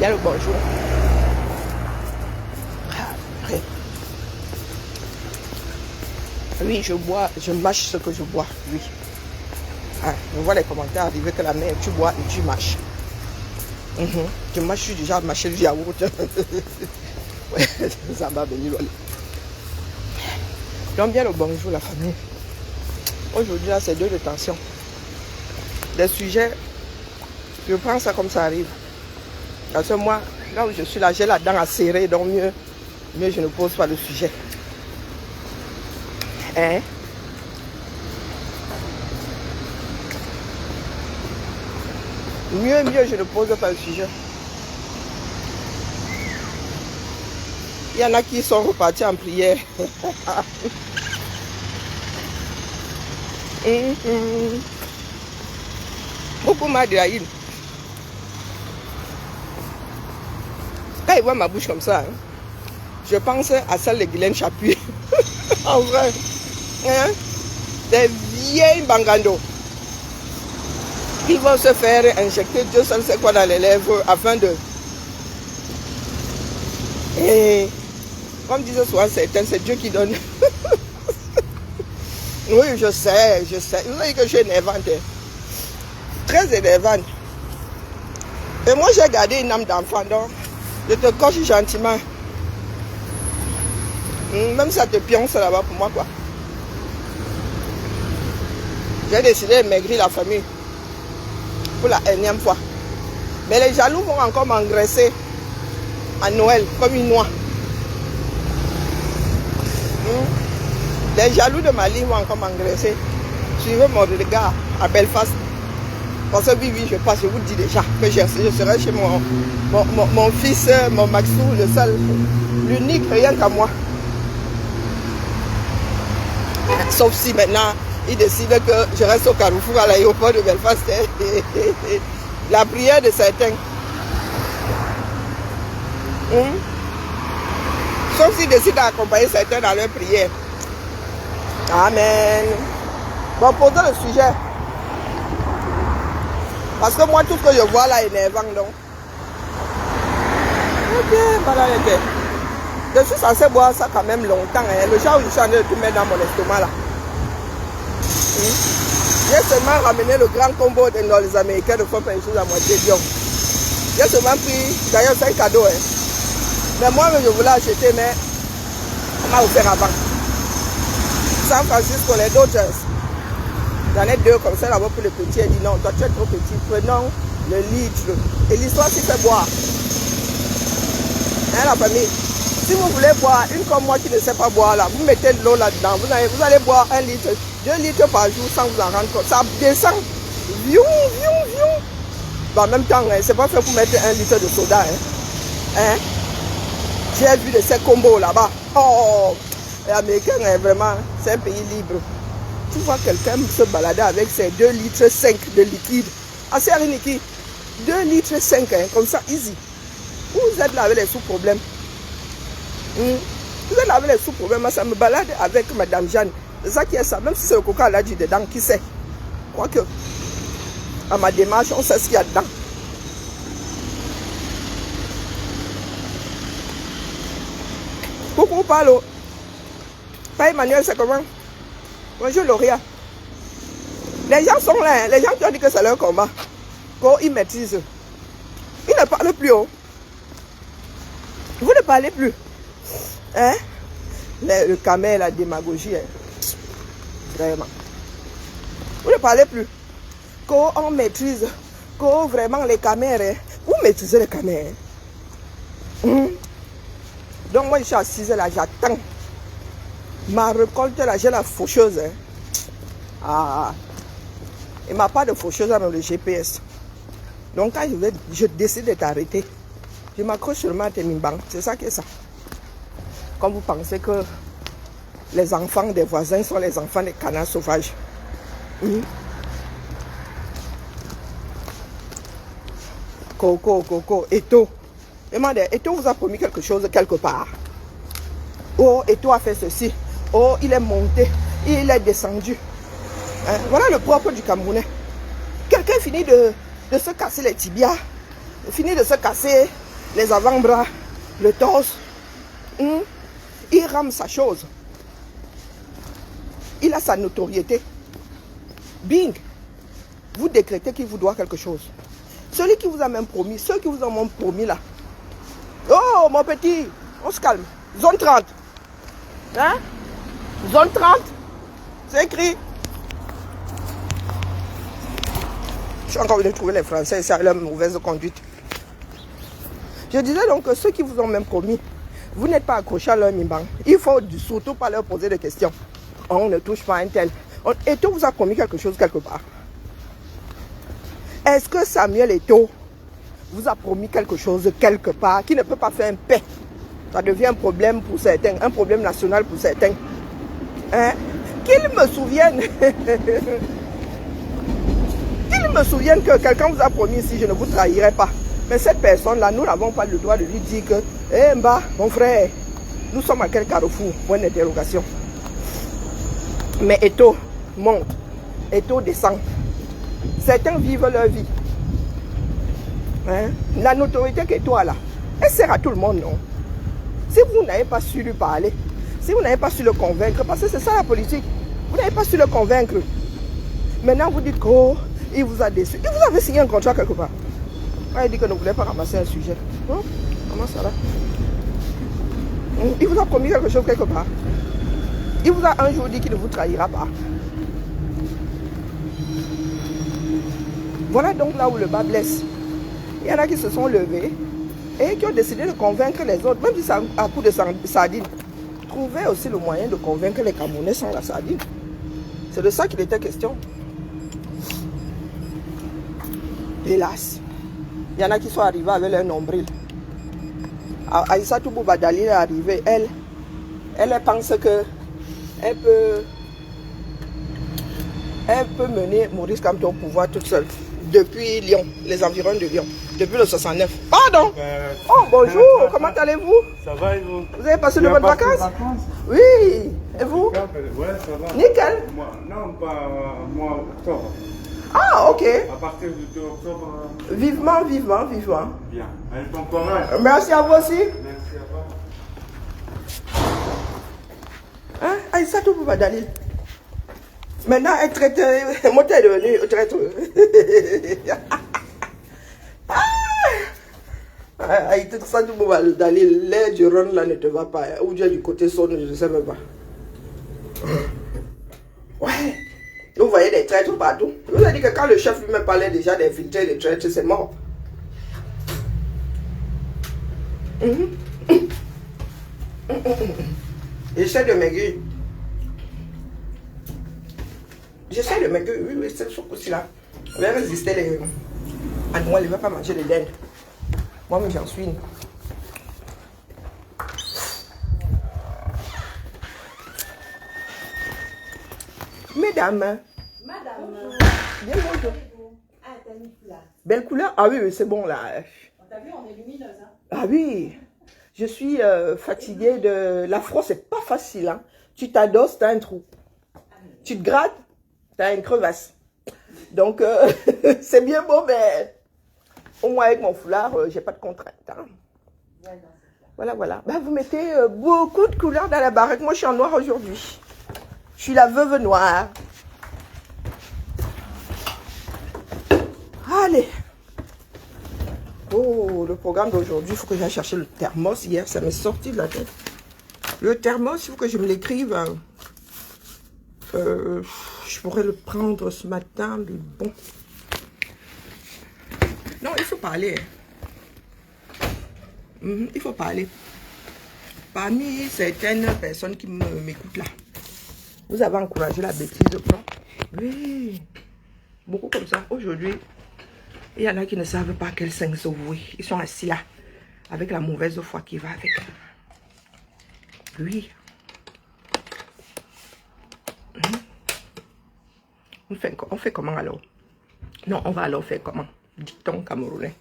bien le bonjour. Oui, je bois, je mâche ce que je bois, oui. Ah, on voit les commentaires arriver que la mère, tu bois et tu mâches. Tu mâches, je suis déjà mâché du yaourt. Ouais, ça va venir. Donc bien le bonjour la famille. Aujourd'hui là c'est 2 de tension. Des sujets, je prends ça comme ça arrive. Parce que moi, là où je suis là, j'ai la dent à serrer, donc mieux je ne pose pas le sujet. Hein? Mieux je ne pose pas le sujet. Il y en a qui sont repartis en prière. Beaucoup m'adrient. Quand ils voient ma bouche comme ça, hein, je pense à celle de Guylaine Chapuis. En vrai. Hein? Des vieilles bangando. Qui vont se faire injecter Dieu seul sait quoi dans les lèvres afin de... Et comme disait souvent certains, c'est Dieu qui donne. Oui, je sais. Vous voyez que je suis énervante. Très énervante. Et moi, j'ai gardé une âme d'enfant, donc je te coche gentiment. Même ça te pionce là-bas pour moi, quoi. J'ai décidé de maigrir la famille. Pour la énième fois. Mais les jaloux vont encore m'engraisser à Noël comme une noix. Les jaloux de ma ligne vont encore m'engraisser. Suivez mon regard à Belfast. Parce que oui, je passe, je vous dis déjà que je serai chez mon fils, mon Maxou, le seul, l'unique, rien qu'à moi. Sauf si maintenant, il décide que je reste au Carrefour à l'aéroport de Belfast. La prière de certains. Sauf s'ils décident d'accompagner certains dans leur prière. Amen. Bon, posons le sujet. Parce que moi, tout ce que je vois là est énervant, donc. Ok, voilà, ok. Je suis censé boire ça quand même longtemps. Hein. Le genre où je suis en train de tout mettre dans mon estomac là. J'ai seulement ramené le grand combo dans les Américains de faire une chose à moitié Dion. J'ai seulement pris, d'ailleurs c'est un cadeau. Hein. Mais moi je voulais acheter, mais on m'a offert avant. San Francisco, les Dodgers. J'en ai 2 comme ça là-bas pour le petit. Elle dit non, toi tu es trop petit, prenons le litre. Et l'histoire s'y fait boire. Hein la famille? Si vous voulez boire, une comme moi qui ne sait pas boire là, vous mettez de l'eau là-dedans, vous allez boire 1 litre, 2 litres par jour sans vous en rendre compte. Ça descend. Viou. Bon, en même temps, hein, c'est pas fait pour mettre 1 litre de soda. Hein? J'ai vu de ces combos là-bas. Oh, les Américains, hein, vraiment, c'est un pays libre. Tu vois quelqu'un se balader avec ses 2 litres 5 de liquide. Ah, c'est rien liquide. 2 litres 5, hein, comme ça, easy. Vous êtes là avec les sous-problèmes. Vous êtes là avec les sous-problèmes. Ça me balade avec Madame Jeanne. C'est ça qui est ça. Même si c'est le coca là dit dedans, qui sait? Quoique, à ma démarche, on sait ce qu'il y a dedans. Coucou, Palo. Pas Emmanuel, c'est comment? Bonjour, Lauria. Les gens sont là. Hein. Les gens qui ont dit que c'est leur combat. Quand ils maîtrisent. Ils ne parlent plus. Oh. Vous ne parlez plus. Hein? Le camel, la démagogie. Hein. Vraiment. Vous ne parlez plus. Quand on maîtrise, quand vraiment les caméras, vous maîtrisez les caméras. Donc moi je suis assise là, j'attends. Ma récolte là, j'ai la faucheuse. Hein. Ah. Et ma part de faucheuse avec le GPS. Donc quand je décide de t'arrêter, je m'accroche seulement à tes mimbangs. C'est ça qui est ça. Comme vous pensez que les enfants des voisins sont les enfants des canards sauvages. Coco, Eto. Demandez, Eto vous a promis quelque chose quelque part. Oh, Eto a fait ceci. Oh, il est monté. Il est descendu. Hein? Voilà le propre du Camerounais. Quelqu'un finit de se casser les tibias. Finit de se casser les avant-bras, le torse. Il rame sa chose. Il a sa notoriété. Bing. Vous décrétez qu'il vous doit quelque chose. Celui qui vous a même promis, ceux qui vous ont même promis là. Oh mon petit, on se calme. Zone 30. Hein? Zone 30. C'est écrit. Je suis encore venu trouver les Français, c'est leur mauvaise conduite. Je disais donc que ceux qui vous ont même promis, vous n'êtes pas accrochés à leur mimban. Il faut surtout pas leur poser de questions. On ne touche pas un tel. Eto vous a promis quelque chose quelque part. Est-ce que Samuel Eto vous a promis quelque chose quelque part qui ne peut pas faire un paix? Ça devient un problème pour certains, un problème national pour certains. Hein? Qu'ils me souviennent. Qu'ils me souviennent que quelqu'un vous a promis ici, je ne vous trahirai pas. Mais cette personne-là, nous n'avons pas le droit de lui dire que, eh Mba, mon frère, nous sommes à quel carrefour? Point d'interrogation. Mais Eto monte, Eto descend. Certains vivent leur vie. Hein? La notoriété qu'Eto a là, elle sert à tout le monde, non? Si vous n'avez pas su lui parler, si vous n'avez pas su le convaincre, parce que c'est ça la politique, vous n'avez pas su le convaincre. Maintenant vous dites que oh, il vous a déçu. Il vous avait signé un contrat quelque part. Il dit que ne voulait pas ramasser un sujet. Hein? Comment ça va? Il vous a promis quelque chose quelque part. Il vous a un jour dit qu'il ne vous trahira pas. Voilà donc là où le bas blesse. Il y en a qui se sont levés et qui ont décidé de convaincre les autres, même si c'est à coup de sardine. Trouvez aussi le moyen de convaincre les Camerounais sans la sardine. C'est de ça qu'il était question. Hélas. Il y en a qui sont arrivés avec leur nombril. Aïssatou Boubadali est arrivée. Elle pense que elle peut mener Maurice Kamto au pouvoir toute seule. Depuis Lyon, les environs de Lyon. Depuis le 69. Pardon. Oh bonjour, comment allez-vous? Ça va et vous? Vous avez passé de bonnes vacances? Oui. Et vous? Ouais, ça va. Nickel. Moi, non, pas moi, octobre. Ah, ok. À partir du 2 octobre. Vivement, vivement, vivement. Bien. Allez, bon courage. Merci à vous aussi. Merci à vous. Hein? Aïssatou Boubadali. Maintenant, elle traite. Moi, t'es devenu traître. Aïssatou Boubadali, l'air du Rhône là ne te va pas. Ou bien du côté sonne, je ne sais même pas. Ouais. Vous voyez des traîtres partout. Je vous ai dit que quand le chef lui-même parlait déjà d'infiltrer les traîtres, c'est mort. J'essaie de maigrir. J'essaie de maigrir. Oui, oui, c'est ce coup-ci-là. Je vais résister les animaux, il ne va pas manger les laines. Moi, mais j'en suis une. Mesdames. Madame. Bien bonjour. Ah, t'as mis là. Belle couleur? Ah oui, c'est bon là. T'as vu, on est lumineuse. Hein? Ah oui. Je suis fatiguée de... L'afro, c'est pas facile. Hein. Tu t'adosses, t'as un trou. Tu te grattes, t'as une crevasse. Donc, c'est bien beau, mais au moins avec mon foulard, j'ai pas de contrainte. Hein. Voilà, voilà. Ben, vous mettez beaucoup de couleurs dans la baraque. Moi, je suis en noir aujourd'hui. Je suis la veuve noire. Allez. Oh, le programme d'aujourd'hui, il faut que j'aille chercher le thermos. Hier, ça m'est sorti de la tête. Le thermos, il faut que je me l'écrive. Je pourrais le prendre ce matin, mais bon. Non, il faut parler. Il faut parler. Parmi certaines personnes qui m'écoutent là, vous avez encouragé la bêtise, quoi. Oui. Beaucoup comme ça. Aujourd'hui, il y en a qui ne savent pas quel sein se vouer. Ils sont assis là, avec la mauvaise foi qui va avec. Oui. On fait comment alors? Non, on va alors faire comment? Dicton camerounais.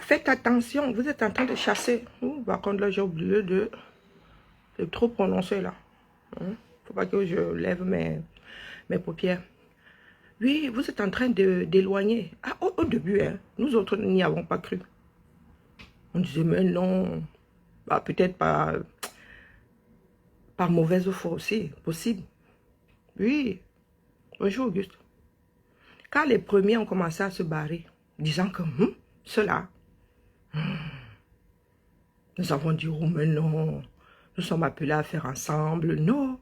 Faites attention, vous êtes en train de chasser. Par contre, là, j'ai oublié de trop prononcer là. Faut pas que je lève mes paupières. Oui, vous êtes en train d'éloigner. Ah, au début, hein, nous autres n'y avons pas cru. On disait, mais non, bah, peut-être par mauvaise foi aussi, possible. Oui, bonjour Auguste. Quand les premiers ont commencé à se barrer, disant que ceux-là, nous avons dit, oh mais non, nous sommes appelés à faire ensemble, non.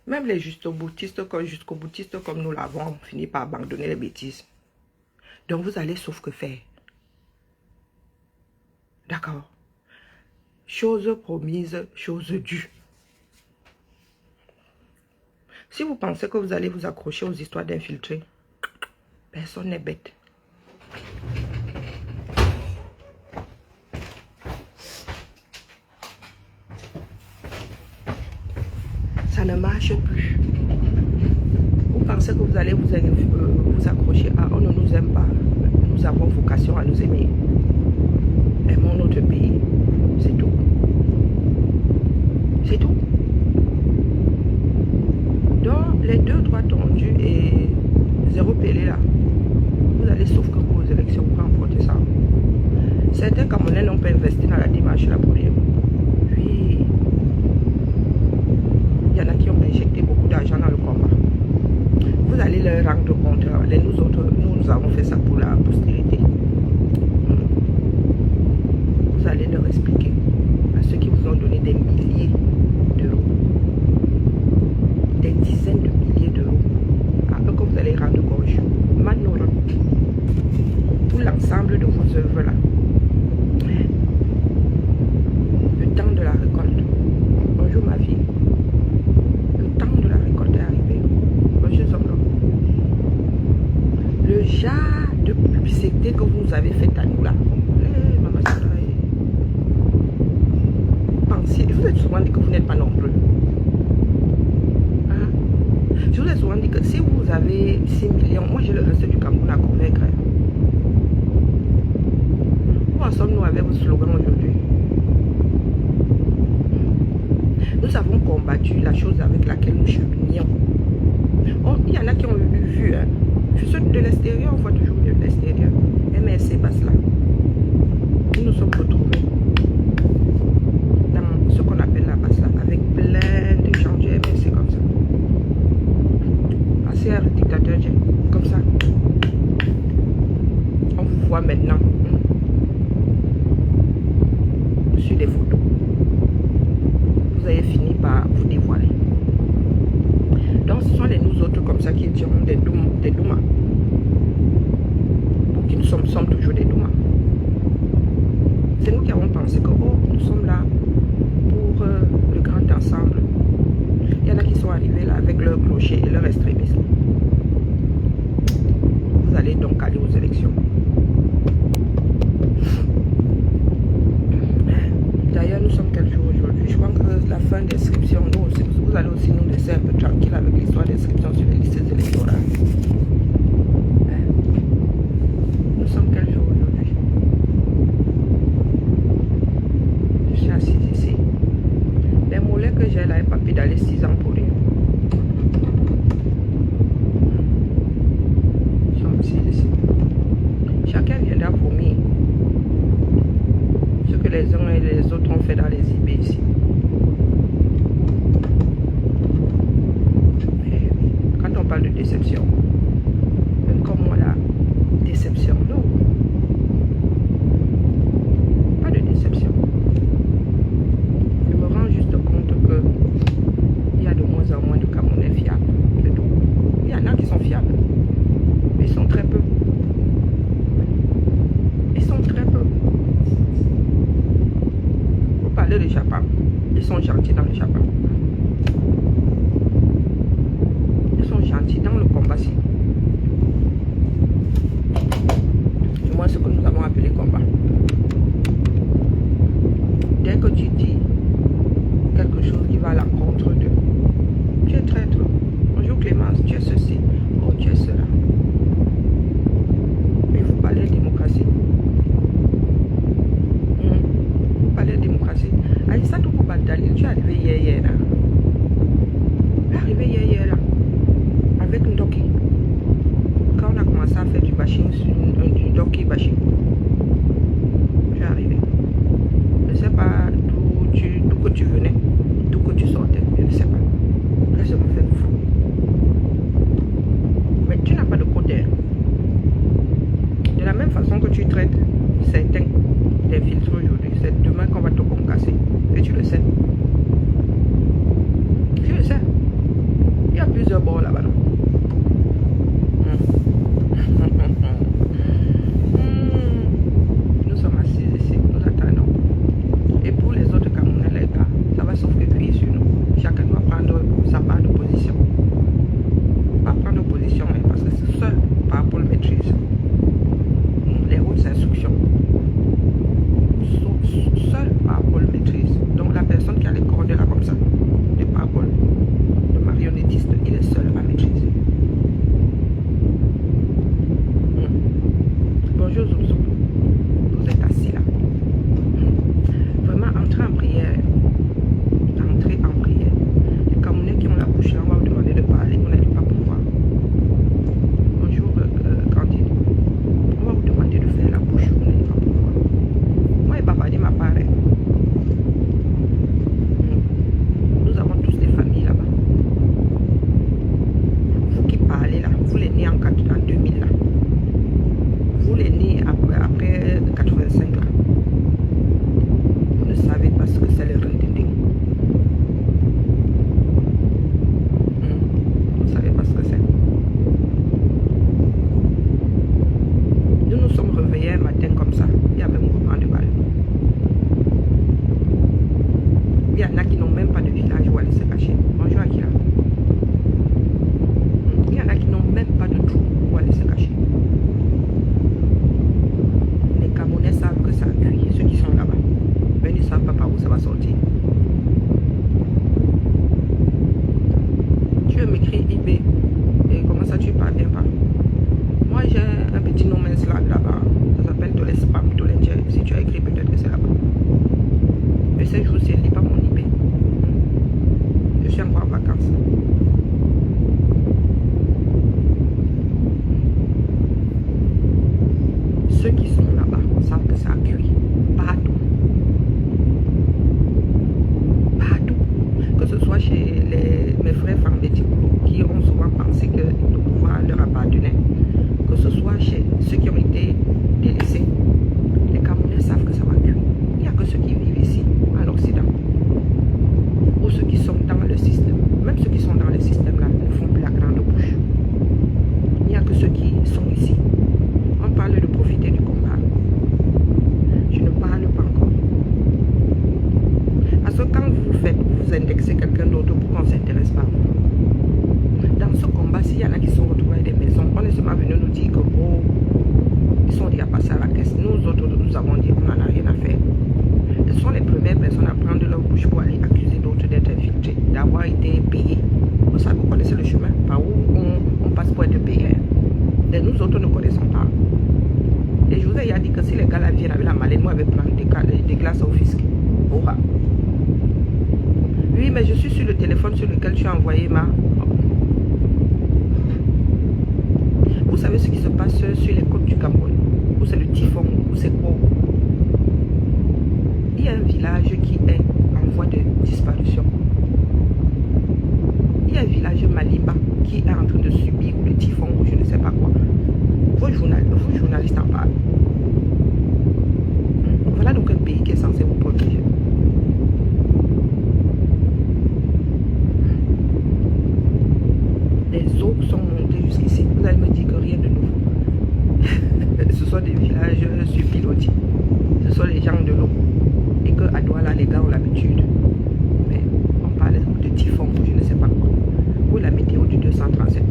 Même les jusqu'au boutistes comme nous l'avons fini par abandonner les bêtises. Donc vous allez sauf que faire. D'accord. Chose promise, chose due. Si vous pensez que vous allez vous accrocher aux histoires d'infiltrés, personne n'est bête. Ça ne marche plus. Vous pensez que vous allez vous accrocher à on ne nous aime pas. Nous avons vocation à nous aimer. Aimons notre pays. C'est tout. C'est tout. Donc, les 2-3 tondus et 0 pélé là, vous allez sauf que vos élections pour emporter ça. Certains Camerounais n'ont pas investi dans la démarche là pour rien. Puis, il y en a qui ont injecté beaucoup d'argent dans le combat. Vous allez leur rendre compte. Nous autres, nous avons fait ça pour la postérité. Vous allez leur expliquer à ceux qui vous ont donné des milliers d'euros, des dizaines de milliers d'euros, à eux que vous allez rendre gorge. Manoro, pour l'ensemble de vos œuvres là. Le temps de la récolte. Bonjour ma fille. Le temps de la récolte est arrivé. Bonjour Zomlo. Le genre de publicité que vous nous avez fait à nous là. Maman, vous pensez, je vous ai souvent dit que vous n'êtes pas nombreux. Hein? Je vous ai souvent dit que si vous avez 6 millions, moi j'ai le reste du Cameroun à convaincre. Où en sommes-nous avec vos slogans aujourd'hui? Nous avons combattu la chose avec laquelle nous cheminions. Oh, il y en a qui ont vu, hein. Ceux de l'extérieur, on voit toujours mieux de l'extérieur. MSC passe là. Nous nous sommes retrouvés dans ce qu'on appelle la passe là, avec plein de gens du MSC comme ça. Assez un dictateur, comme ça. On vous voit maintenant sur des photos. Vous avez fini par vous dévoiler. Donc ce sont les nous autres comme ça qui diront des doumas. Pour qui nous sommes toujours des doumas. C'est nous qui avons pensé que oh, nous sommes là pour le grand ensemble. Il y en a qui sont arrivés là avec leur clocher et leur extrémisme. Vous allez donc aller aux élections. D'ailleurs, nous sommes quel jour aujourd'hui? Je crois que la fin d'inscription, vous allez aussi nous laisser un peu tranquille avec l'histoire d'inscription sur les listes électorales. Nous sommes quel jour aujourd'hui? Je suis assise ici. Les mollets que j'ai là, pas pu d'aller 6 ans pour rien. Nous sommes assises ici. Chacun viendra vomir ce que les uns et les autres ont fait dans les IB ici. Et quand on parle de déception, même comme moi là, déception, non. Pas de déception. Je me rends juste compte que il y a de moins en moins de Camerounais fiables. Il y en a qui sont fiables. Mais ils sont très peu. Ils sont très peu. Vous parlez de Japon. Ils sont gentils dans le Japon. Ils sont gentils dans le combat-ci. Du moins ce que nous avons appelé combat. Dès que tu dis quelque chose qui va à l'encontre d'eux, tu es traître. Bonjour Clémence, tu es ceci. Oh, tu es cela. Mais vous parlez de démocratie. Vous parlez de démocratie. Aïssa Toukou Badali, tu es arrivé hier là. Tu es arrivé hier là. aujourd'hui. C'est demain qu'on va te concasser. Et tu le sais. Tu le sais. Il y a plusieurs bords là-bas. Nous sommes assis ici. Nous attendons. Et pour les autres Camerounais, les gars, ça va souffrir sur nous. Chacun doit prendre sa part de position. Pas prendre position, hein, parce que c'est seul par rapport à la maîtrise. Les hautes instructions. Seul par rapport à la maîtrise. Donc la personne qui a les cordes là comme ça, de parole, de marionnettiste, il est seul à maîtriser. Bonjour Zouzou. Vous êtes assis là. Vraiment, entrez en prière. Entrez en prière. Les Camerounais qui ont la bouche là, on va vous demander de parler, vous n'allez pas pouvoir. Bonjour Candide. On va vous demander de faire la bouche, vous n'allez pas pouvoir. Moi et papa dit ma part. Nous avons tous des familles là-bas. Vous qui parlez là, vous les nés en 2000 là. Vous les nés après 85 là. Vous ne savez pas ce que c'est le rendez-vous. Vous ne savez pas ce que c'est. Nous nous sommes réveillés un matin comme ça. Il y avait un mouvement de balle. Il y en a qui n'ont même pas de village où aller se cacher. Bonjour Akira. Il y en a qui n'ont même pas de trou où aller se cacher. Les Camerounais savent que ça cuit, ceux qui sont là-bas. Mais ils ne savent pas par où ça va sortir. Tu veux m'écrire IB. Et comment ça tu parviens pas? Moi j'ai un petit no man's land là-bas. Ça s'appelle Tolé Spam, Tolé. Si tu as écrit, peut-être que c'est là-bas. Mais ces jours-ci, elle ne lit pas mon IB. Je suis encore en vacances. Ceux qui sont là-bas savent que ça a cuit. Partout. Partout. Que ce soit chez mes frères pharmaceutiques qui ont souvent pensé que le pouvoir leur appartenait. Que ce soit chez ceux qui ont été délaissés. Les Camerounais savent que ça va cuire. Il n'y a que ceux qui vivent ici, en Occident. Ou ceux qui sont dans le système. Même ceux qui sont dans le système là ne font plus la grande bouche. Il n'y a que ceux qui sont ici. On parle de profiter du combat. Je ne parle pas encore. Parce que quand vous indexez quelqu'un d'autre, pourquoi on ne s'intéresse pas à vous? Dans ce combat, s'il y en a qui sont retrouvés des maisons, on est seulement venu nous dire que oh, ils sont déjà passés à la caisse. Nous autres, nous avons dit qu'on n'en a rien à faire. Elles sont les premières personnes à prendre leur bouche pour aller accuser d'autres d'être infiltrés, d'avoir été payés. Vous savez, vous connaissez le chemin par où on passe pour être payé. Et nous autres ne connaissons pas. Et je vous ai dit que si les gars là viennent avec la mallette, moi je vais prendre des glaces au fisc. Oui, mais je suis sur le téléphone sur lequel tu as envoyé ma... Vous savez ce qui se passe sur les côtes du Cameroun? Où c'est le typhon? Où c'est quoi? Il y a un village qui est en voie de disparition. Il y a un village Malimba qui est en train de subir le typhon ou je ne sais pas quoi. Vos journalistes en parlent. Voilà donc un pays qui est censé vous protéger. Les eaux sont montées jusqu'ici. Vous allez me dire que rien de nouveau. Ce sont des villages subpilotis. Ce sont les gens de l'eau. Et qu'à Douala, les gars ont l'habitude. Mais on parle de typhon ou je ne sais pas quoi. Ou la météo du 237.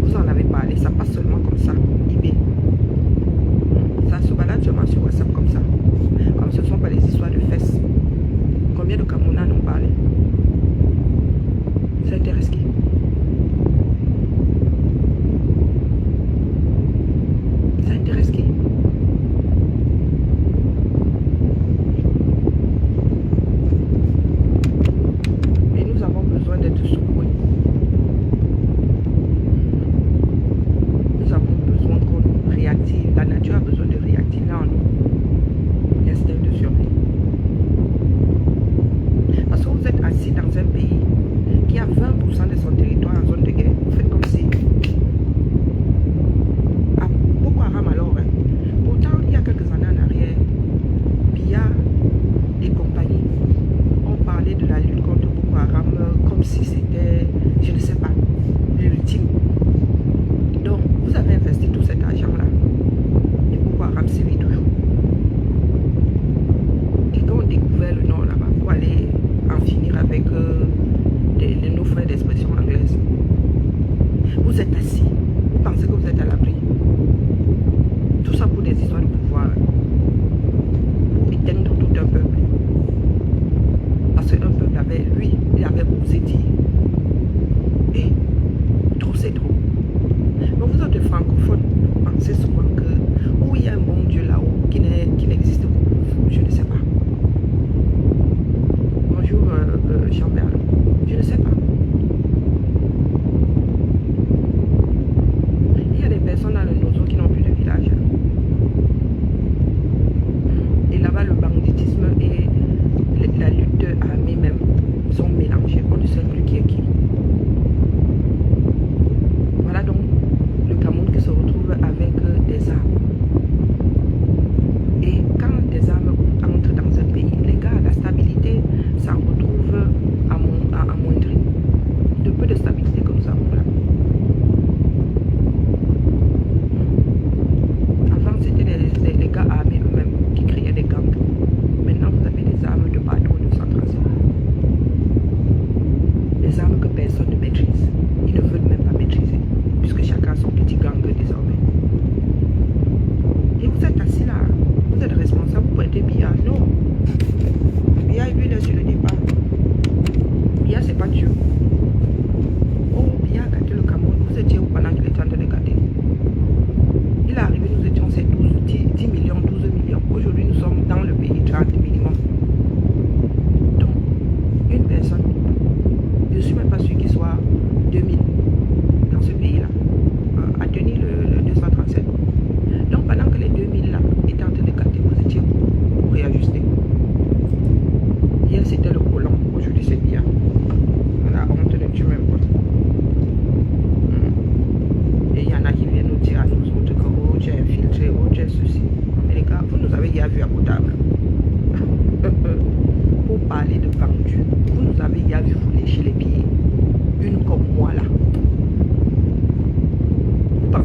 Vous en avez parlé, ça passe seulement comme ça, IB. Ça se balade seulement sur WhatsApp comme ça.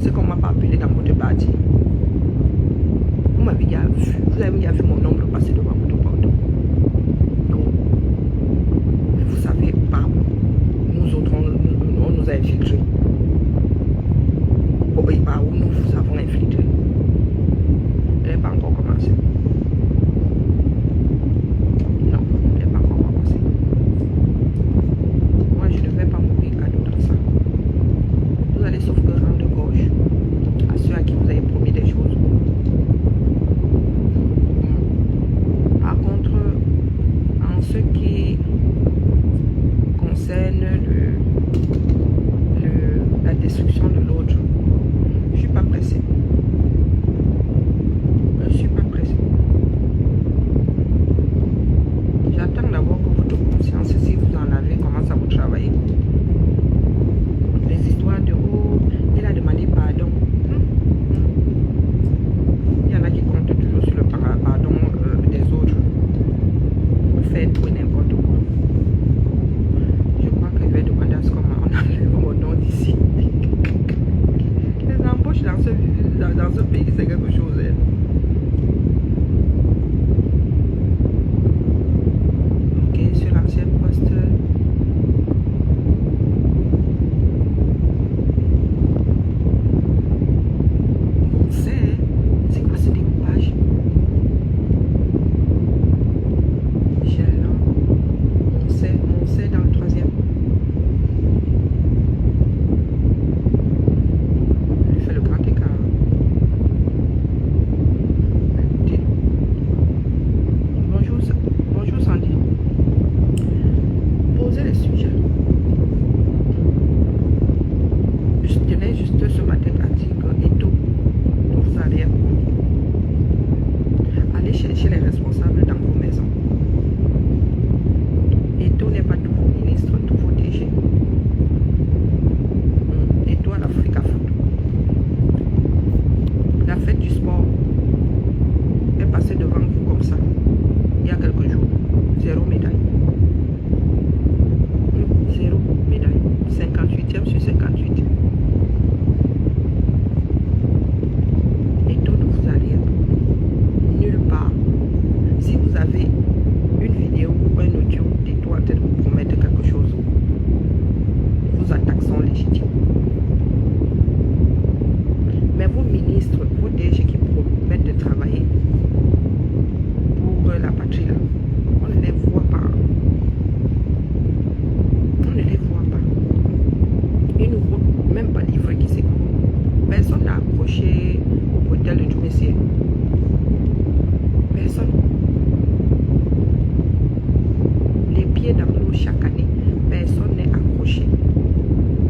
pensez qu'on ne m'a pas appelé dans votre parti? Vous m'avez déjà vu. Vous avez déjà vu mon nombre passer devant votre porte. Non. Mais vous savez pas. Nous autres, on nous a infiltrés. Et par où nous vous avons infiltrés. Elle n'est pas encore commencé. Non, elle n'est pas encore commencé. Moi, je ne vais pas mourir cadeau dans ça. Vous allez sauf que rendre gauche à ceux à qui vous avez promis des choses. Par contre, en ce qui concerne la destruction de l'autre, je ne suis pas pressé. Je ne suis pas pressé. J'attends d'abord que votre conscience, si vous en avez, commence à vous travailler. Les histoires de oh, il a demandé pardon. Il y en a qui comptent toujours sur le pardon des autres. Faire tout et n'importe quoi. Je crois que je vais demander à ce qu'on enlève mon nom d'ici. Les embauches dans ce pays, c'est quelque chose. Hein. Ok, sur l'ancien poste. C'est quoi ce découpage? On sait dans le troisième. Il fait le grand écart. Écoutez. Bonjour Sandy. Posez les sujets. Je tenais juste ce matin à dire que Eto, vous allez aller chercher les responsables dans vos maisons. Eto n'est pas tout vos ministres, tous vos DG. Eto à l'Afrique à foot. La fête du sport est passée devant vous comme ça. Il y a quelques jours. 0 médaille. 0 médaille. 58e sur 58. Eto ne vous arrive nulle part. Si vous avez une vidéo ou un audio d'Eto en train de vous promettre quelque chose, vos attaques sont légitimes. Mais vos ministres, vos DG qui promettent de travailler pour la patrie là, on ne les voit pas. On ne les voit pas. Ils ne vont même pas livrer qui s'écoule. Personne n'a accroché au hôtel de Djoumessier. Personne. Les pieds dans l'eau chaque année, personne n'est accroché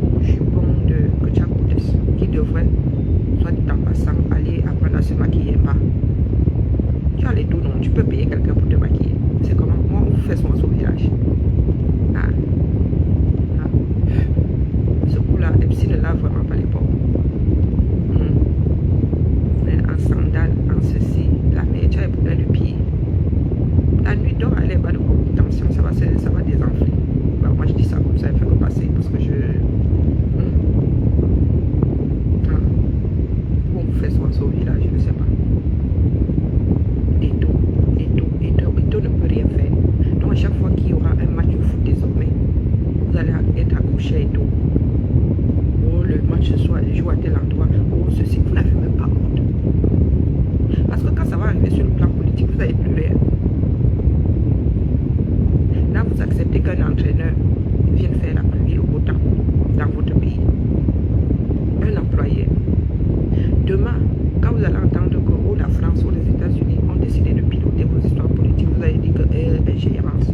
au jupon de Kotchakoutes qui devrait, soit en passant, aller apprendre à se maquiller en bas. Tu as les dos, non, tu peux payer quelqu'un pour te maquiller. C'est comment? Moi, on fait son au village. Ah. Ah. Ce coup-là, Epsi ne lave vraiment pas les pauvres. En sandales, en ceci, la mère, tu as le pied. La nuit d'or, elle est bas de tension, ça va désenfler. Bah, moi, je dis ça comme ça, il faut le passer parce que je. Où on fait son au village, je ne sais pas. Eto ne peut rien faire. Donc, à chaque fois qu'il y aura un match de foot désormais, vous allez être accroché à Eto. Oh, le match ce soir, joue à tel endroit. Oh, ceci, vous n'avez même pas honte. Parce que quand ça va arriver sur le plan politique, vous n'avez plus rien. Là, vous acceptez qu'un entraîneur vienne faire la pluie au beau temps dans votre pays. Un employé. Demain, quand vous allez entendre que oh, la France ou les États-Unis ont décidé de piloter vos histoires politiques, vous allez dire que ingérence.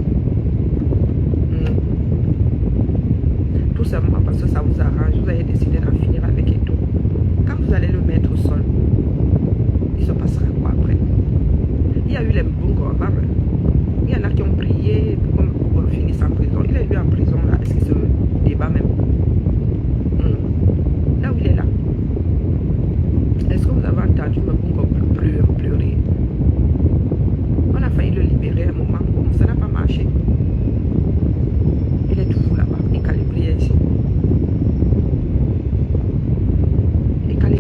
Tout simplement parce que ça vous arrange, vous avez décidé d'en finir avec Eto. Quand vous allez le mettre au sol, il se passera quoi après? Il y a eu les Mbungo avant. Il y en a qui ont prié pour qu'on finisse en prison. Il est lui en prison là. Est-ce qu'il se débat même? Là où il est là. Est-ce que vous avez entendu Mbungo pleurer? On a failli le libérer à un moment. Ça n'a pas marché. Il est toujours là-bas. Et calibré ici. Et calibré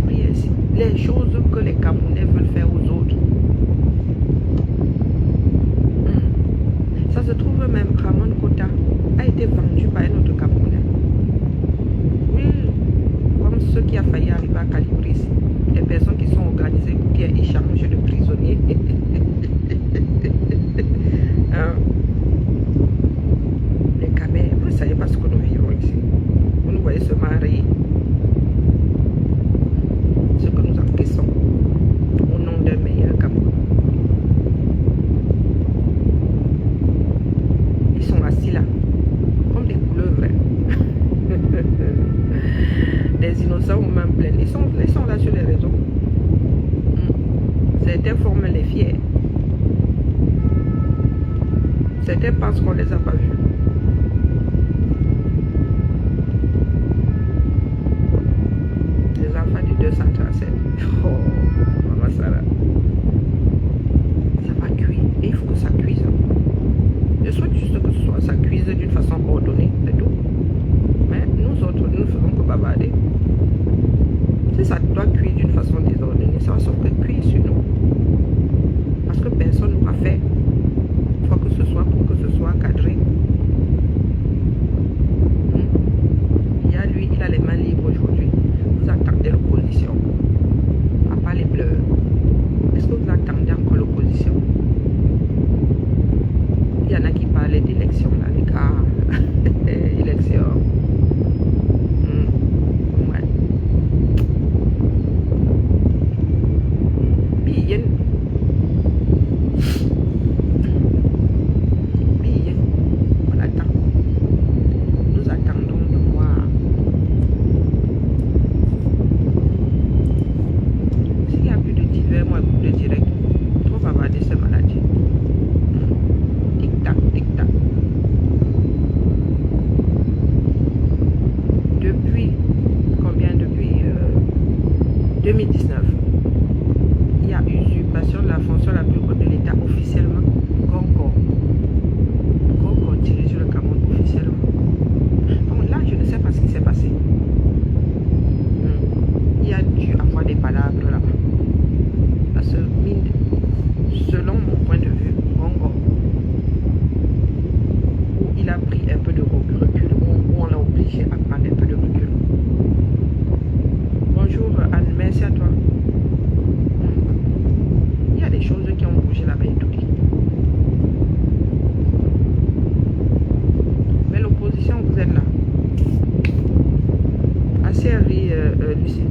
tue pas un autre Camerounais. Oui, comme ceux qui a failli arriver à Calibris, les personnes qui sont organisées pour qu'ils échangent de prisonniers. Hein? Les Camés, vous ne savez pas ce que nous vivons ici. Vous nous voyez se marier. Ce que nous encaissons au nom d'un meilleur Cameroun. Ils sont assis là, comme des couleuvres. Des innocents aux mains pleines. Ils sont là sur les réseaux. Certains forment les fiers. Certains pensent qu'on les a pas vus. Les enfants du 237. Oh, Maman Sarah. Ça va cuire. Et il faut que ça cuise. Je souhaite juste que ça cuise d'une façon ordonnée, c'est tout. Mais nous autres, nous ne faisons que bavarder. Si ça doit cuire d'une façon désordonnée, ça va sauf que cuire sur nous. Parce que personne n'aura fait. Il faut que ce soit pour que ce soit cadré. Il y a lui, il a les mains libres aujourd'hui. Vous attendez l'opposition. À part les pleurs. Est-ce que vous attendez encore l'opposition? Il y en a qui parlaient d'élection là, les gars. Élection. Ouais. Bien. On attend. Nous attendons de voir. S'il y a plus de divers, moi, de direct, trop bavarder ces maladies. Tic-tac, tic-tac. Depuis combien? Depuis 2019, il y a usurpation de la fonction la plus haute de l'État officiellement. Gongo dirige le Cameroun officiellement. Donc là, je ne sais pas ce qui s'est passé. Il y a dû avoir des palabres là-bas. Parce que, selon mon point de vue, Gongo, où il a pris un peu de recul, où on l'a obligé à prendre un peu de recul. Bonjour Anne, merci à toi. Il y a des choses qui ont bougé là-bas et tout dit. Mais l'opposition, vous êtes là. Assez Lucie.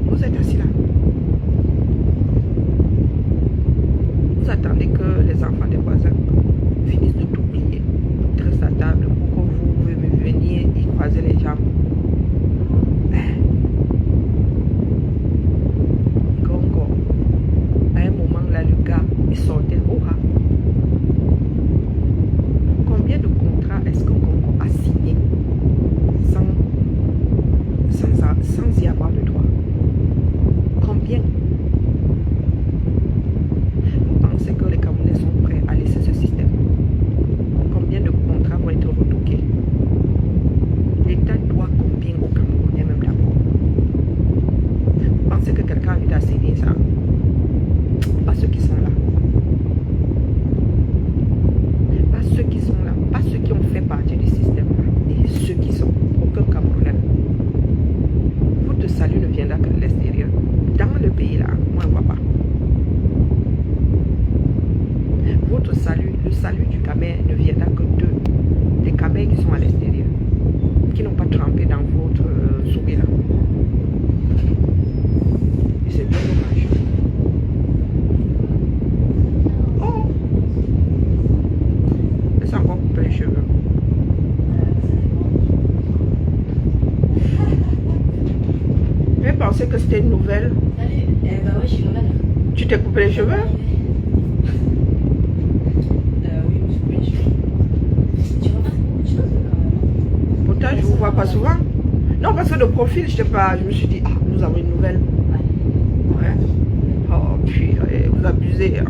Vous êtes assis là. Vous attendez que les enfants des voisins finissent de tout plier, dressent la table pour que vous veniez y croiser les jambes. Gongo, à un moment là, le gars, il sortait. Combien de contrats est-ce que Gongo a signé sans y avoir de droit? Combien? Vous pensez que les Camerounais sont prêts à laisser ce système? Combien de contrats vont être retoqués? L'État doit combien au Camerounais même d'abord? Vous pensez que quelqu'un a envie d'assainir ça? Pas ceux qui sont là. Pas ceux qui sont là. Pas ceux qui ont fait partie du système. Et ceux qui sont. Aucun Camerounais. Votre salut ne viendra que de l'extérieur. Dans le pays là, moi je ne vois pas. Votre salut, le salut du Camer ne viendra que des Camers qui sont à l'extérieur, qui n'ont pas trempé dans votre souris là. Et c'est bien dommage. Oh! Laisse encore couper les cheveux. J'ai pensé que c'était une nouvelle. Salut, bah ouais, je suis nouvelle. Tu t'es coupé les cheveux? Oui, je me suis coupé les cheveux. Tu remarques beaucoup de choses quand même. Pourtant, je vous vois pas souvent. Non, parce que de profil, je me suis dit, ah, nous avons une nouvelle. Ouais. Oh, puis, vous abusez. Hein.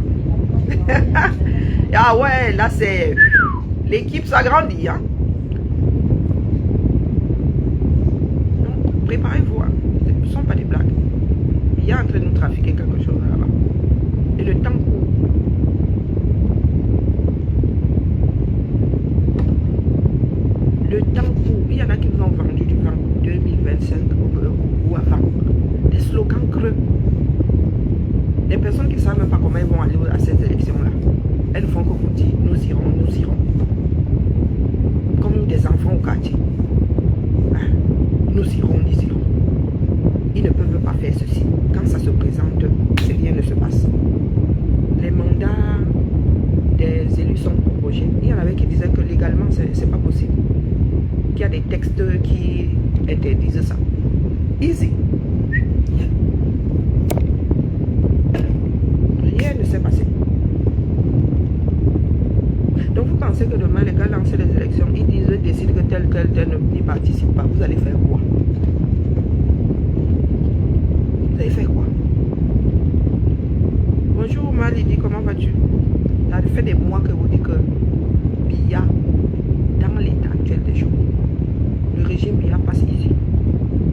Ah ouais, là, c'est... L'équipe s'agrandit. Hein. Préparez-vous. Hein. Ce ne sont pas des blagues. Il y a en train de nous trafiquer quelque chose là-bas. Et le temps court. légalement, c'est pas possible. Il y a des textes qui interdisent ça. Easy. Rien ne s'est passé. Donc vous pensez que demain les gars lancent les élections, ils décident que tel n'y participe pas. Vous allez faire quoi? Vous allez faire quoi? Bonjour Malidi, comment vas-tu? Ça fait des mois que vous dites que Biya, dans l'état actuel des choses, le régime Biya passe ici.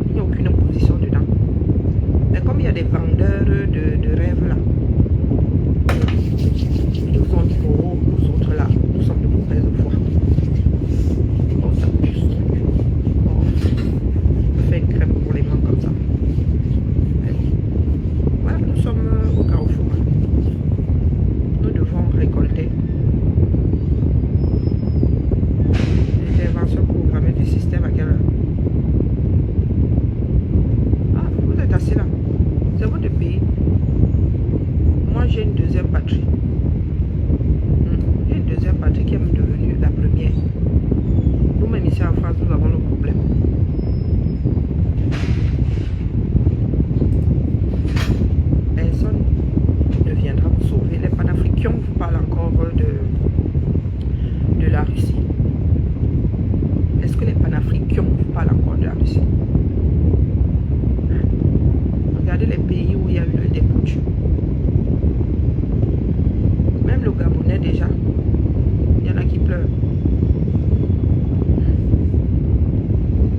Il n'y a aucune opposition dedans. Mais comme il y a des vendeurs de rêves là, ils vous ont dit, oh, nous autres là, nous sommes de mauvaise foi. Oh, ça juste. Oh, on fait une crème pour les mains comme ça. Mais bon. Voilà, nous sommes au carrefour. Nous devons récolter. L'intervention programmée du système à quelle heure? Ah, vous êtes assis là. C'est votre pays. Moi, j'ai une deuxième patrie. J'ai une deuxième patrie qui est devenue la première. Nous-mêmes ici en France, nous avons nos problèmes. Personne ne viendra vous sauver. Les panafricains vous parlent encore de la Russie. Est-ce que les panafricains vous parlent encore de la Russie? Regardez les pays où il y a eu des poutures. Même le Gabonais déjà, il y en a qui pleurent.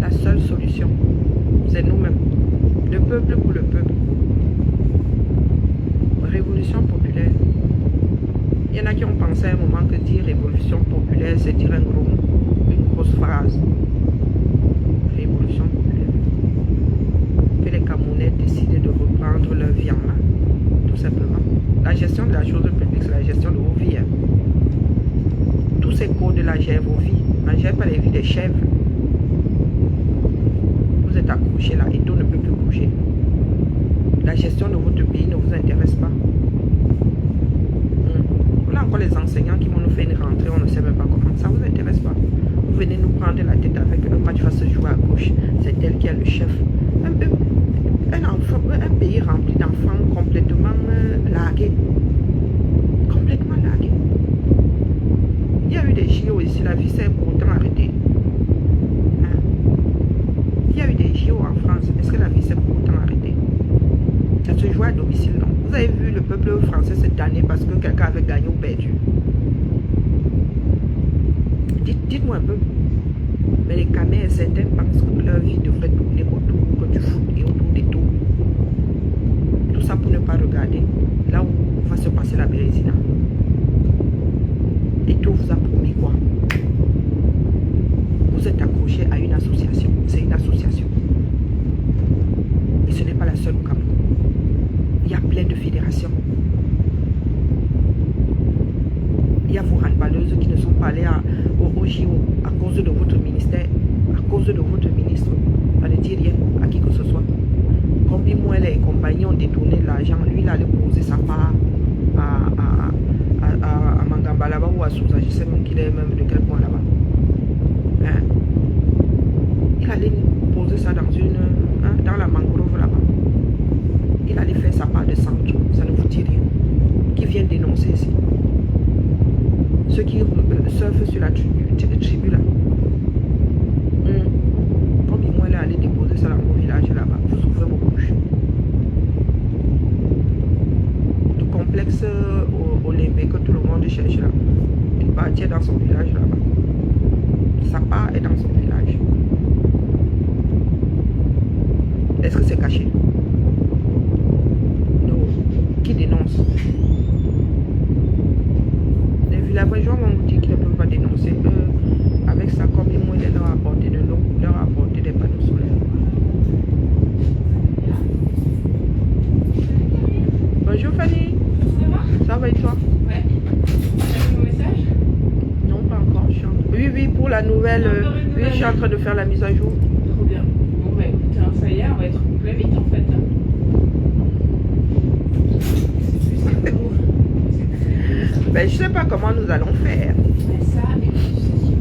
La seule solution, c'est nous-mêmes. Le peuple pour le peuple. Révolution populaire. Il y en a qui ont pensé à un moment que dire révolution populaire, c'est dire un gros mot, une grosse phrase. Révolution populaire. Que les Camerounais décident de reprendre leur vie en main. Tout simplement. La gestion de la chose publique, c'est la gestion de vos vies. Hein. Tous ces codes-là gèrent vos vies. On ne gère pas les vies des chèvres. Vous êtes accrochés là et tout ne peut plus bouger. La gestion de votre pays ne vous intéresse pas. Voilà encore les enseignants qui vont nous faire une rentrée, on ne sait même pas comment. Ça ne vous intéresse pas. Vous venez nous prendre la tête avec un match va se jouer à gauche. C'est elle qui est le chef. Un pays rempli d'enfants complètement largués. Complètement largués. Il y a eu des JO ici, la vie s'est pourtant arrêtée. Hein? Il y a eu des JO en France, est-ce que la vie s'est pourtant arrêtée? Ça se joue à domicile, non? Vous avez vu le peuple français cette année parce que quelqu'un avait gagné ou perdu? Dites-moi un peu. Mais les Camerounais, certains pensent que leur vie devrait tourner autour du foot et autour des tours. Tout ça pour ne pas regarder là où va se passer la Bérésina. Et tout vous a promis quoi? Vous êtes accroché à une association. C'est une association. Et ce n'est pas la seule au Cameroun. Il y a plein de fédérations. Il y a vos handballeuses qui ne sont pas allées au JO à cause de votre ministère, à cause de votre ministre. Ça ne dit rien à qui que ce soit. Combien moi les compagnies ont détourné l'argent, lui il allait poser sa part à Mangamba là-bas ou à Souza, je sais même qu'il est même de quel point là-bas. Hein? Il allait poser ça dans dans la mangrove là-bas. Il allait faire sa part de centre, ça ne vous dit rien. Qui vient dénoncer ici? Ceux qui surfent sur la tribu là. Comme moi, elle est allée déposer ça dans mon village là-bas. Vous ouvrez vos bouches. Le complexe olympique que tout le monde cherche là. Une partie est dans son village là-bas. Sa part est dans son village. Est-ce que c'est caché? Non. Qui dénonce? Les villageois vont vous dire qu'ils ne peuvent pas dénoncer. Avec ça, comme ils m'ont leur apporté de l'eau, leur apporter des panneaux solaires. Bonjour Fanny. Ça va et toi? Ouais. T'as vu mon message? Non, pas encore. Oui, pour la nouvelle. Oui, je suis en train de faire la mise à jour. Trop bien. Bon, bah écoute, hein, ça y est, on va être complet vite en fait. Ben, je sais pas comment nous allons faire. Mais ça, et puis,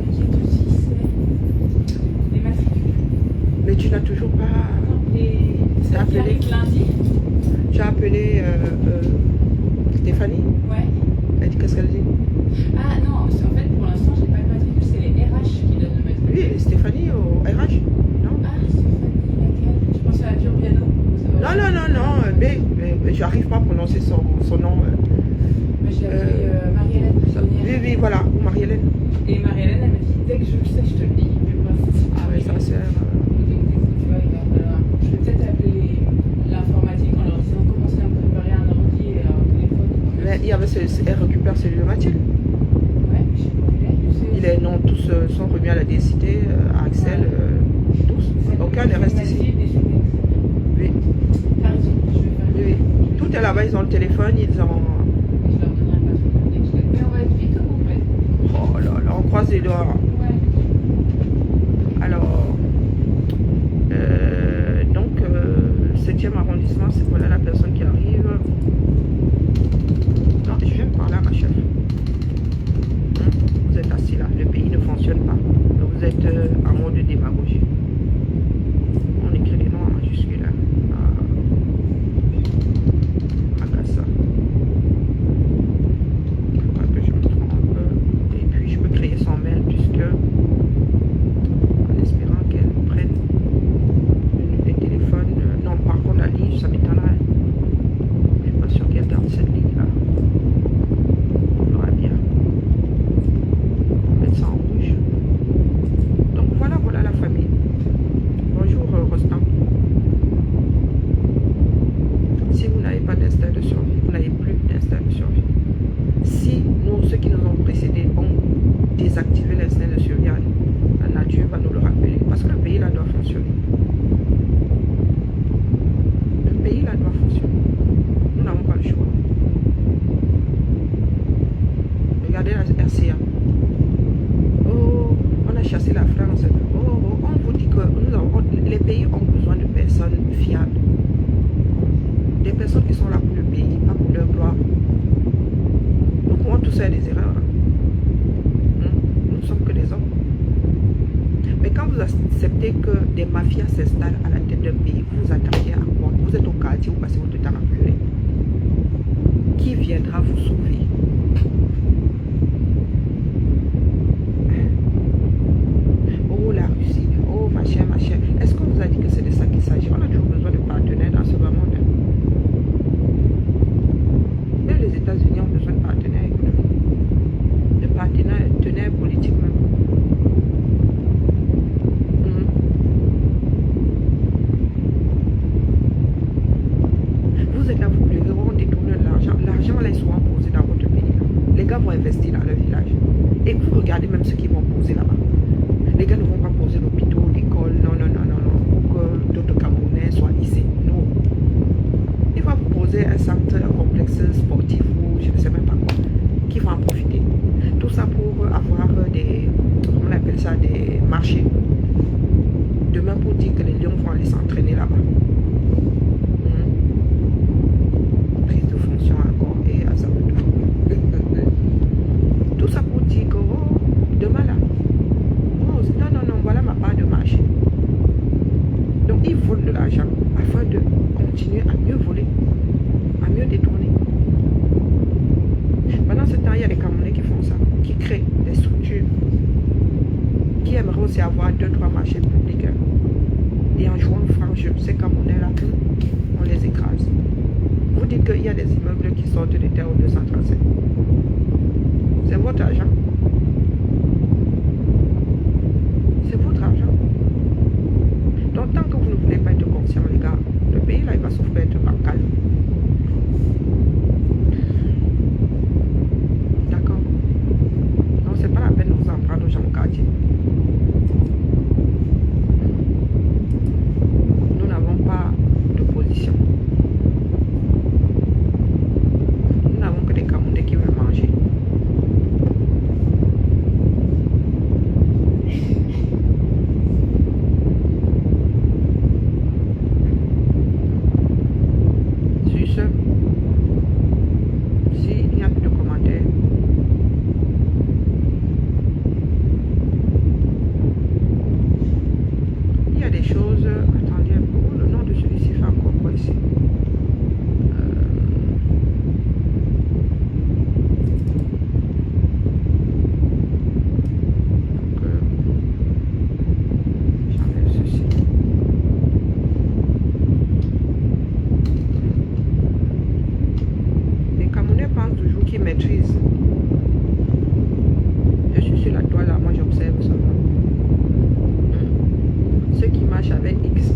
Mais tu n'as toujours pas... C'est T'as qui appelé arrive lundi. Tu as appelé Stéphanie? Ouais. Elle dit qu'est-ce qu'elle dit? Ah non, parce qu'en fait, pour l'instant, j'ai pas le matricule, c'est les RH qui donnent le matricule. Oui, Stéphanie au RH? Non? Ah, Stéphanie, laquelle? Je pensais à Giuliano. Non, non, non, non, mais j'arrive pas à prononcer son nom. Mais j'ai appelé Marie-Hélène. Oui, oui, voilà, ou Marie-Hélène. Et Marie-Hélène, elle m'a dit, dès que je le sais, je te le dis. Mais pour l'instant, c'est Ah oui, ça c'est... tu vois, il va falloir. Je vais peut-être appeler l'informatique en leur disant comment c'est à me préparer un ordi et un téléphone. Mais il y avait elle récupère celui de Mathilde. Ouais, je sais pas où il est. Je sais. Il est, non, tous sont remis à la DST, à Axel, tous. Aucun ne reste ici. Oui, T'as raison, je vais faire. oui, oui. Tout est là-bas, ils ont le téléphone, ils ont... Je leur donnerai pas tout dès que je l'ai. Mais on va être vite au complet. Oh là là, on croise les doigts. Ouais. Alors, donc, 7e arrondissement, c'est voilà la personne qui arrive. Non, je viens de parler à ma chef. Vous êtes assis là, le pays ne fonctionne pas. Donc vous êtes en mode de démagogie. On écrit les noms en majuscule. Agassa. Il faudra que je me trompe. Et puis je peux créer son mail puisque, en espérant qu'elle prenne les téléphones. Non, par contre la ligne, ça m'étonnerait. Je suis pas sûr qu'elle garde cette ligne là. On verra bien. Mettre ça en rouge. Donc voilà, voilà la famille. Bonjour Rostand. Si vous n'avez pas d'instinct de survie, vous n'avez plus d'instinct de survie. Si nous, ceux qui nous ont précédés, ont désactivé l'instinct de survie, la nature va nous le rappeler. Parce que le pays là doit fonctionner. Le pays là doit fonctionner. Nous n'avons pas le choix. Regardez la RCA. Oh, on a chassé la France. Oh, on vous dit que les pays ont besoin de personnes fiables. Des personnes qui sont là pour le pays, pas pour leur gloire. Nous pouvons tous faire des erreurs. Nous ne sommes que des hommes. Mais quand vous acceptez que des mafias s'installent à la tête d'un pays, vous vous attendez à quoi? Vous êtes au quartier, vous passez votre temps à pleurer. Qui viendra vous sauver? Oh la Russie, oh machin, machin. Est-ce qu'on vous a dit que c'est de ça qu'il s'agit? On a toujours besoin de partenaires dans ce monde. Même les États-Unis ont besoin de partenaires économiques, de partenaires politiques même. Vous êtes là, vous pleurez, on détourne l'argent. L'argent là est souvent posé dans votre pays. Les gars vont investir dans leur village. Et vous regardez même ce qu'ils vont poser là-bas. Les gars ne vont pas poser l'hôpital, l'école, non, non, non, non, non, pour que d'autres Camerounais soient ici. Non. Il va vous poser un centre, un complexe sportif ou je ne sais même pas quoi, qui va en profiter. Tout ça pour avoir des, comment on appelle ça, des marchés. Demain pour dire que les lions vont aller s'entraîner là-bas. Prise de fonction encore et à ça. Tout ça pour dire que oh, demain là, oh, non, non, non, voilà ma part de marché. Donc ils volent de l'argent afin de continuer à mieux voler, à mieux détourner. Pendant ce temps, il y a des Camerounais qui font ça, qui créent des structures, qui aimeraient aussi avoir 2-3 marchés publics. Et en jouant franc jeu, ces Camerounais-là, on les écrase. Vous dites qu'il y a des immeubles qui sortent des terres au 237. C'est votre argent. C'est votre argent. Donc tant que vous ne voulez pas être conscient, les gars, le pays là, il va souffrir être bancal. D'accord? Donc c'est pas la peine de vous en prendre aux gens au quartier. Nous n'avons pas de position. Nous n'avons que des Camerounais qui veulent manger. maîtrise. Je suis sur la toile là, moi j'observe seulement. Ceux qui marchent avec X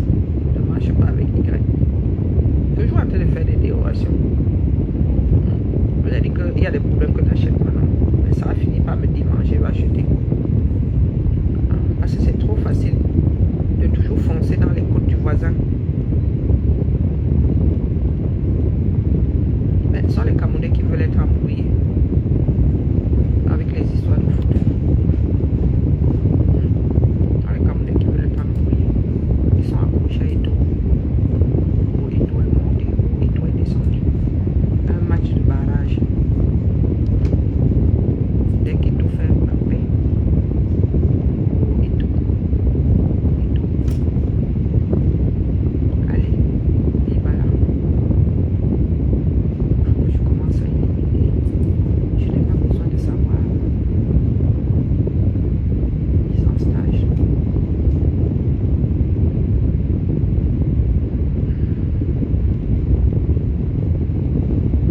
ne marchent pas avec Y. Toujours en train de faire des dérogations. Vous avez dit qu'il y a des problèmes que tu achètes maintenant. Mais ça a fini par me dimanger, va acheter. Parce que c'est trop facile de toujours foncer dans les côtes du voisin. Mais ce sont les Camerounais qui veulent être embrouillés avec les histoires de foot. Les Camerounais qui veulent être embrouillés. Ils sont accrochés à Eto'o. Eto'o est monté, Eto'o est descendu. Un match de barrage. Dès qu'Eto'o fait un paix, allez, il va là. Il faut que je commence à éliminer. Je n'ai pas besoin de savoir. Ils sont en stage.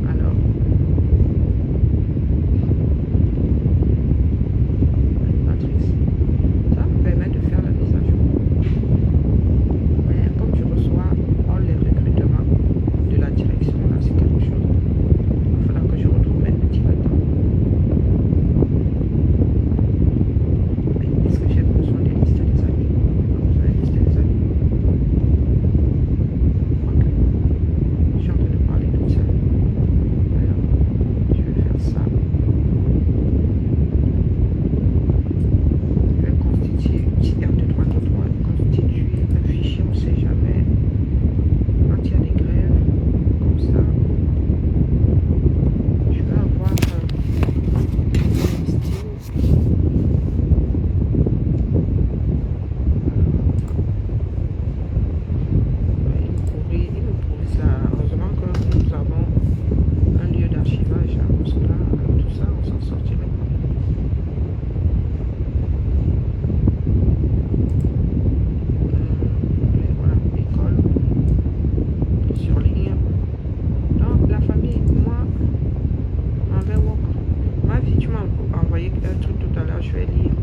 Alors, Patrice, ça me permet de faire la mise à jour. Mais comme je reçois all les recrutements de la direction, là, c'est quelque chose. Il faudra que je retrouve mes petits là-dedans. Est-ce que j'ai besoin des listes des amis? J'ai besoin des listes des amis. Ok. Je suis en train de parler toute seule. Alors, je vais faire ça. Je vais constituer petit R2-3-3, constituer un fichier, on ne sait jamais. Quand il y a des grèves, comme ça, je vais avoir un listing. Il me pourrit ça. Heureusement que nous avons un lieu d'archivage, hein, parce que là, avec tout ça, on s'en sortirait pas. Et voilà, école, sur ligne. Donc, la famille, moi, on va work. Ma vie, tu m'as envoyé un truc tout à l'heure, je vais lire.